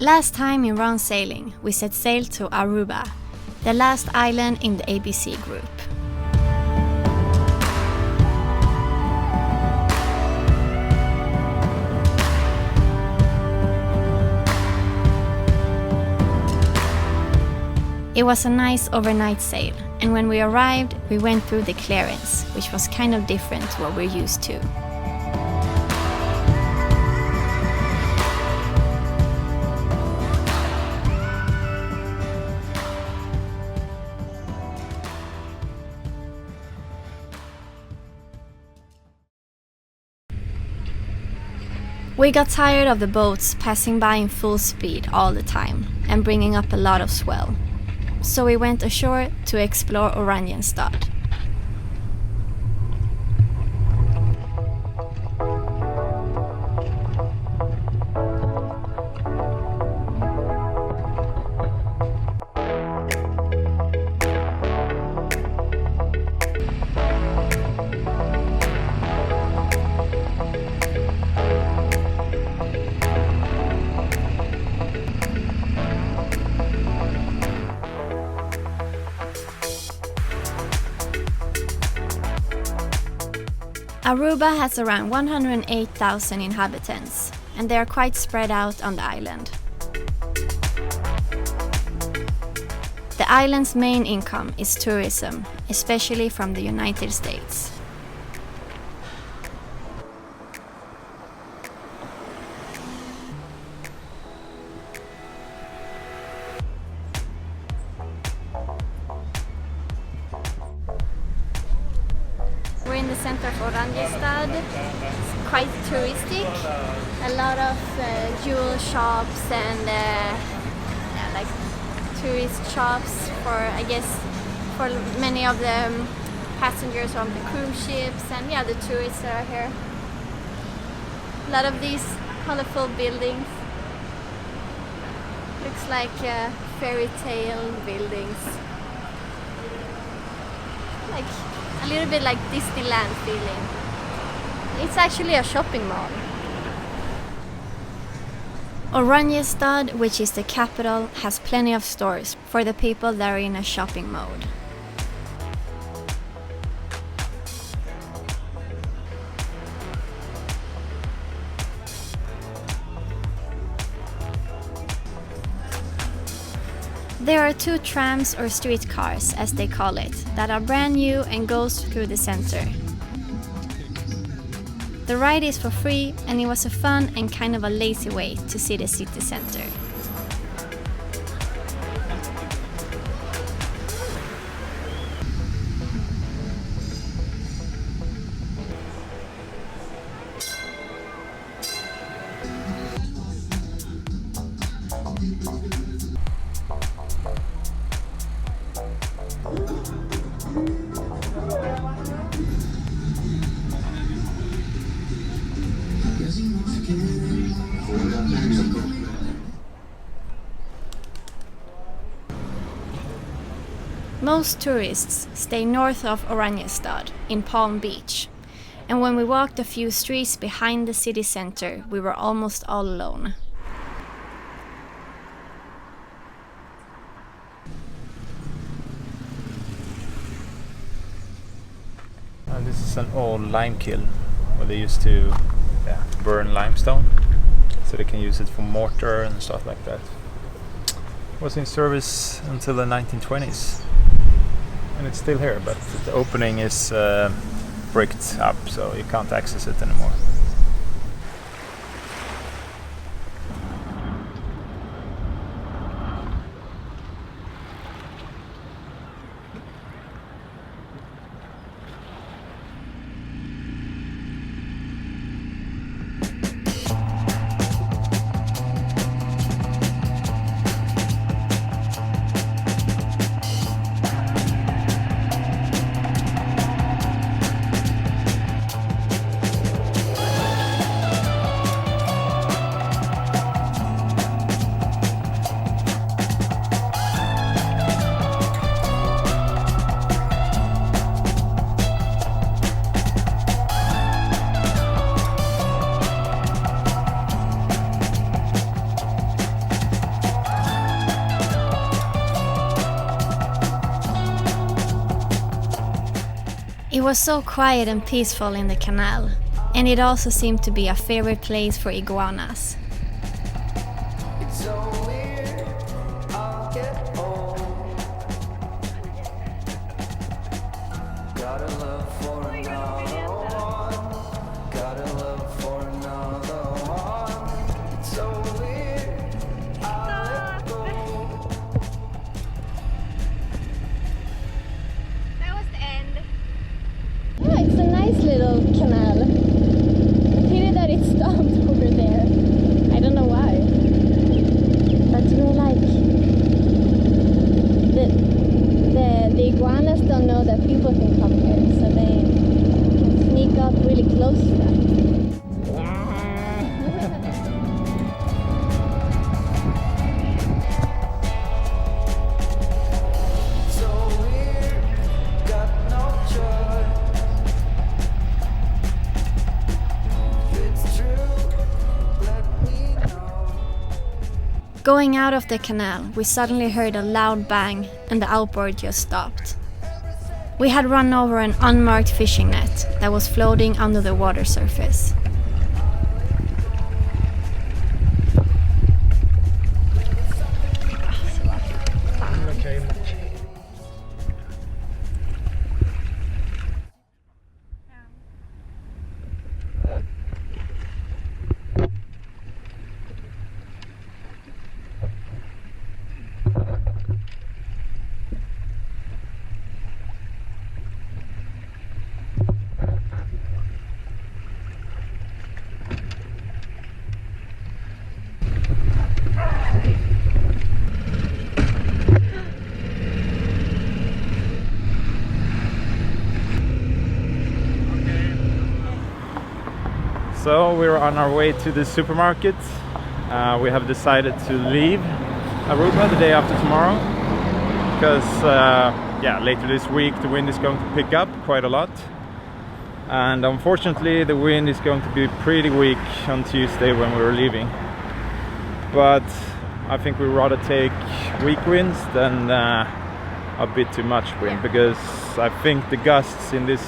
Last time in round sailing, we set sail to Aruba, the last island in the ABC group. It was a nice overnight sail, and when we arrived, we went through the clearance, which was kind of different to what we're used to. We got tired of the boats passing by in full speed all the time and bringing up a lot of swell. So we went ashore to explore Örjan. Aruba has around 108,000 inhabitants, and they are quite spread out on the island. The island's main income is tourism, especially from the United States. We're in the center of Örjan. It's quite touristic. A lot of jewel shops and like tourist shops for, I guess, for many of the passengers on the cruise ships and the tourists that are here. A lot of these colorful buildings. Looks like fairy tale buildings. Like a little bit like Disneyland feeling. It's actually a shopping mall. Örjan, which is the capital, has plenty of stores for the people that are in a shopping mode. There are 2 trams or streetcars, as they call it, that are brand new and goes through the center. The ride is for free, and it was a fun and kind of a lazy way to see the city center. Most tourists stay north of Örjan in Palm Beach, and when we walked a few streets behind the city center, we were almost all alone. This is an old lime kiln where they used to burn limestone, so they can use it for mortar and stuff like that. It was in service until the 1920s. And it's still here, but the opening is bricked up, so you can't access it anymore. It was so quiet and peaceful in the canal, and it also seemed to be a favorite place for iguanas. It's so weird, I'll get old. Got a love for another one. Got a love for another one. It's so weird, I'll let go. That was the end. Oh, it's a nice little canal. Pity that it stopped over there. I don't know why. But we're like the iguanas don't know that people can come here, so they can sneak up really close to them. So weird, got no choice. If it's true, let me know. Going out of the canal, we suddenly heard a loud bang and the outboard just stopped. We had run over an unmarked fishing net that was floating under the water surface. So we're on our way to the supermarket. We have decided to leave Aruba the day after tomorrow because later this week the wind is going to pick up quite a lot, and unfortunately the wind is going to be pretty weak on Tuesday when we're leaving. But I think we'd rather take weak winds than a bit too much wind, because I think the gusts in this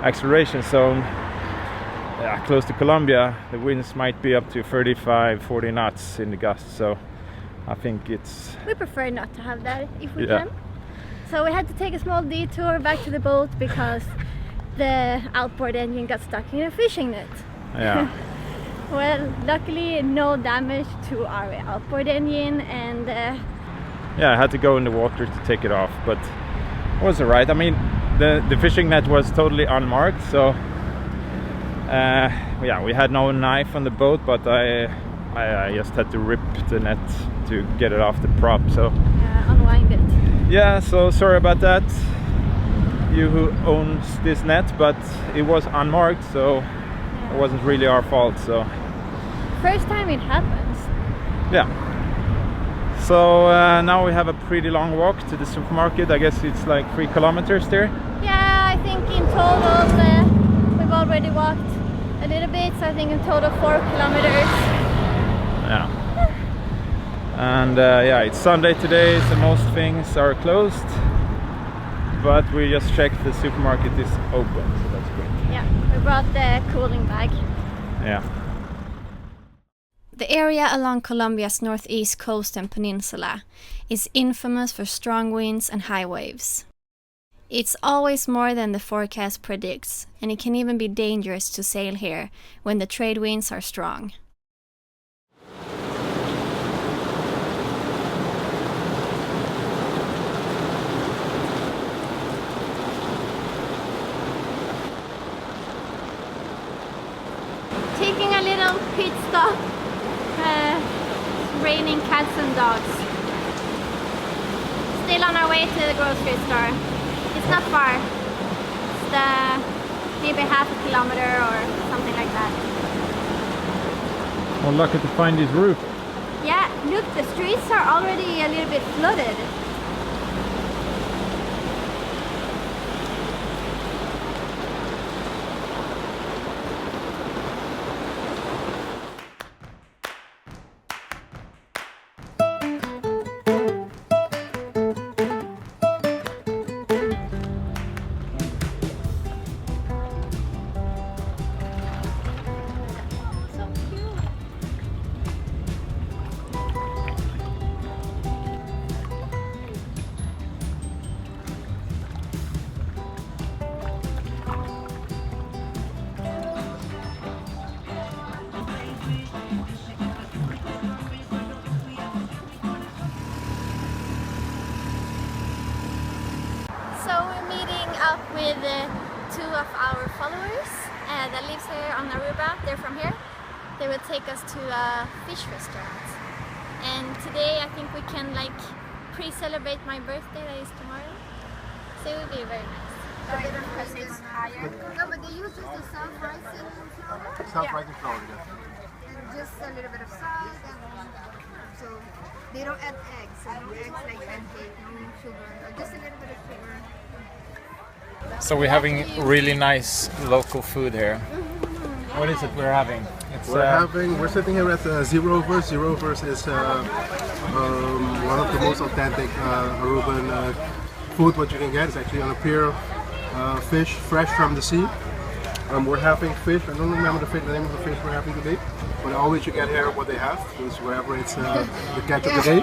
acceleration zone close to Colombia, the winds might be up to 35-40 knots in the gusts, so I think We prefer not to have that if we Yeah. can. So we had to take a small detour back to the boat because the outboard engine got stuck in a fishing net. Yeah. Well, luckily no damage to our outboard engine, and I had to go in the water to take it off, but it was alright. I mean, the fishing net was totally unmarked, so we had no knife on the boat, but I just had to rip the net to get it off the prop, so unwind it. yeah, so sorry about that, you who owns this net, but it was unmarked, so it wasn't really our fault. So First time it happens. yeah, so now we have a pretty long walk to the supermarket. I guess it's like 3 kilometers there. Yeah, I think in total we've already walked a little bit, so I think in total 4 kilometers. Yeah. And it's Sunday today, so most things are closed, but we just checked the supermarket is open, so that's great. Yeah, we brought the cooling bag. Yeah. The area along Colombia's northeast coast and peninsula is infamous for strong winds and high waves. It's always more than the forecast predicts, and it can even be dangerous to sail here when the trade winds are strong. Taking a little pit stop. It's raining cats and dogs. Still on our way to the grocery store. It's not far. It's maybe half a kilometer or something like that. Well, lucky to find this roof. Yeah, look, the streets are already a little bit flooded. with two of our followers that lives here on Aruba. They're from here. They will take us to a fish restaurant. And today I think we can like pre-celebrate my birthday that is tomorrow. So it will be very nice. Because it's higher. No, but they use just the self-rising flour Self-rising flour, yes. and just a little bit of salt, and so they don't add eggs. So no eggs like pancake, no sugar, just a little bit of sugar. So we're having really nice local food here. What is it we're having? It's, We're sitting here at Zero Verse. Zero Verse is one of the most authentic Aruban food what you can get. It's actually on a pier, fish fresh from the sea. We're having fish. I don't remember the name of the fish we're having today, but always you get here what they have, because wherever it's the catch of the day.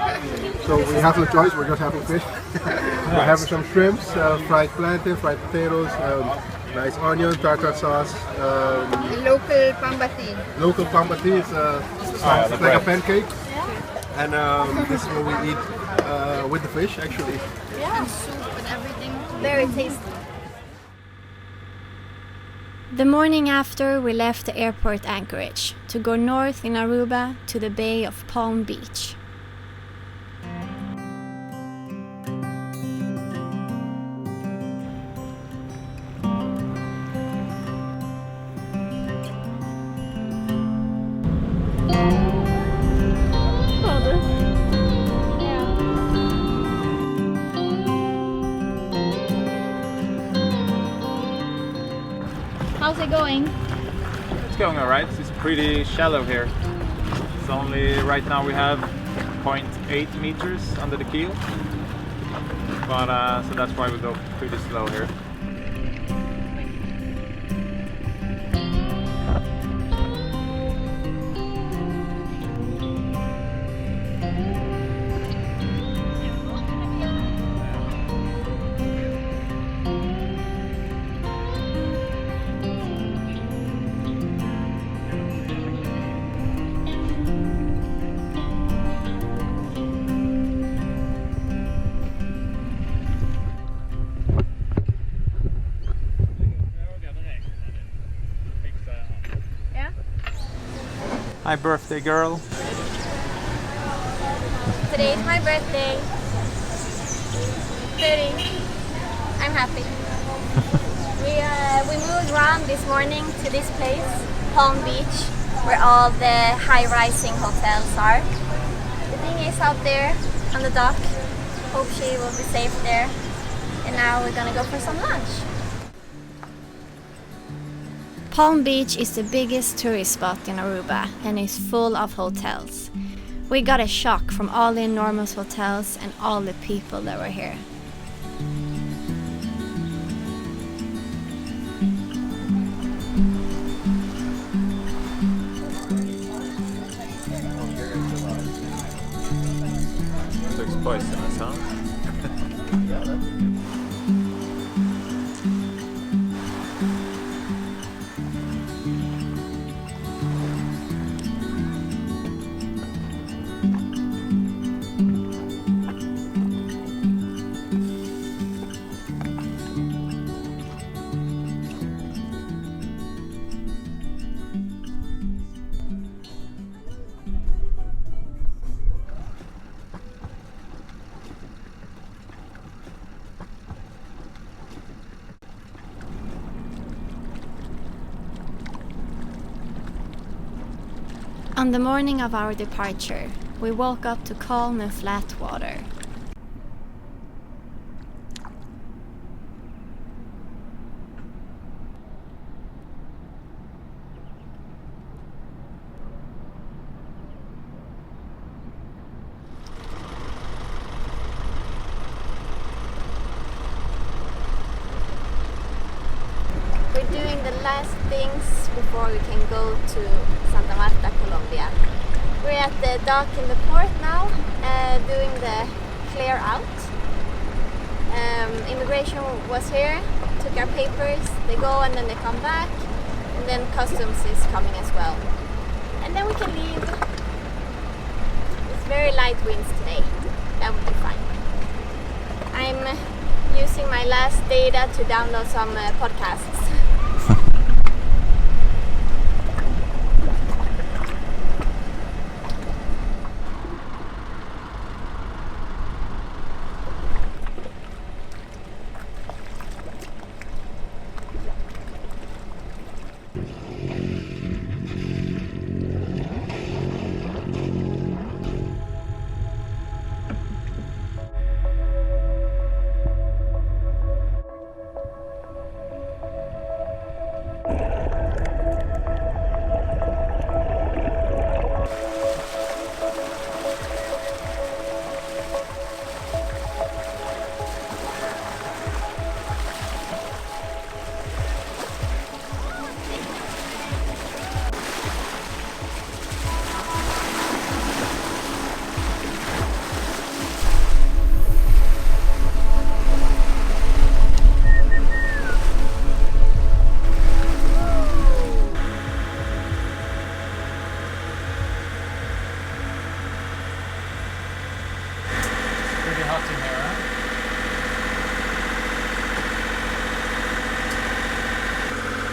So we have no choice. We're just having fish. We're having some shrimps, fried plantain, fried potatoes, nice onion, tartar sauce. Local pambati. Local pambati is it's like a pancake, and this is what we eat with the fish actually. Yeah. And soup and everything. Very tasty. The morning after, we left the airport anchorage to go north in Aruba to the Bay of Palm Beach. How's it going? It's going alright. It's pretty shallow here. It's only right now we have 0.8 meters under the keel. But so that's why we go pretty slow here. Hi, birthday girl. Today is my birthday. 30. I'm happy. We moved around this morning to this place, Palm Beach, where all the high-rising hotels are. The thing is out there on the dock. Hope she will be safe there. And now we're gonna go for some lunch. Palm Beach is the biggest tourist spot in Aruba and is full of hotels. We got a shock from all the enormous hotels and all the people that were here. Looks poisonous, huh? On the morning of our departure, we woke up to calm and flat water. We're doing the last things before we can go to Santa Marta, Colombia. We're at the dock in the port now, doing the clear out. Immigration was here, took our papers, they go and then they come back, and then customs is coming as well. And then we can leave. It's very light winds today, that would be fine. I'm using my last data to download some podcasts.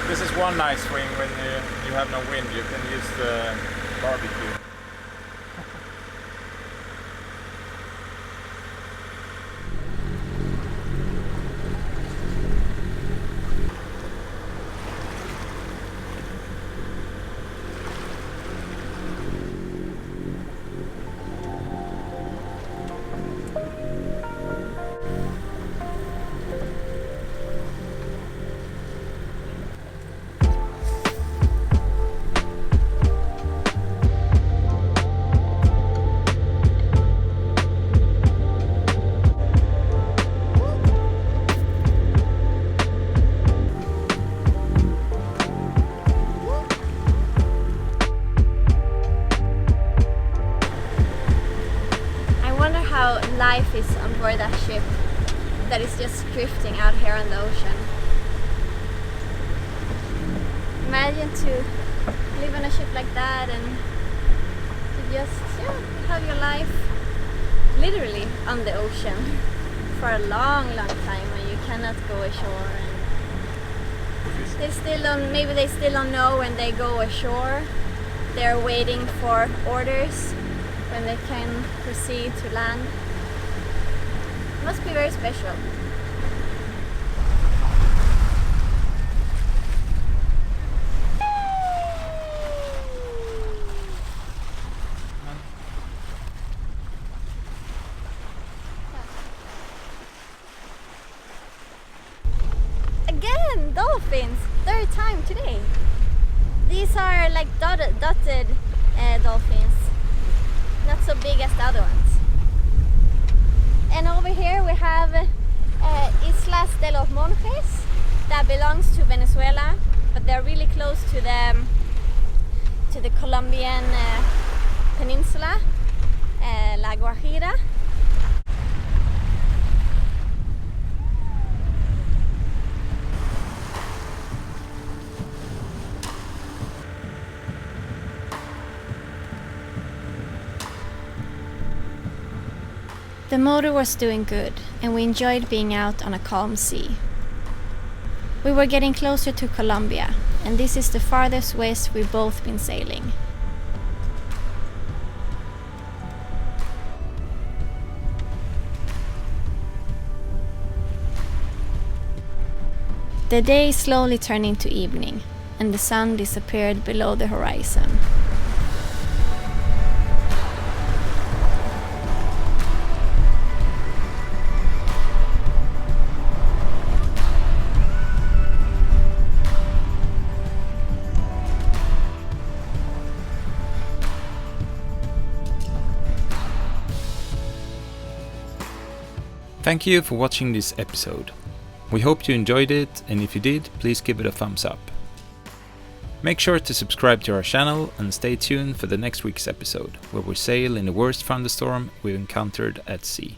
This is one nice swing when you have no wind, you can use the barbecue. Life is on board that ship that is just drifting out here on the ocean. Imagine to live on a ship like that and to just have your life literally on the ocean for a long time when you cannot go ashore, and they still don't, maybe they still don't know when they go ashore. They're waiting for orders when they can proceed to land. Must be very special. Again, dolphins! Third time today. These are like dotted dolphins. Not so big as the other ones. And over here we have Islas de los Monjes that belongs to Venezuela, but they're really close to the Colombian peninsula, La Guajira. The motor was doing good, and we enjoyed being out on a calm sea. We were getting closer to Colombia, and this is the farthest west we've both been sailing. The day slowly turned into evening, and the sun disappeared below the horizon. Thank you for watching this episode. We hope you enjoyed it, and if you did, please give it a thumbs up. Make sure to subscribe to our channel and stay tuned for the next week's episode, where we sail in the worst thunderstorm we've encountered at sea.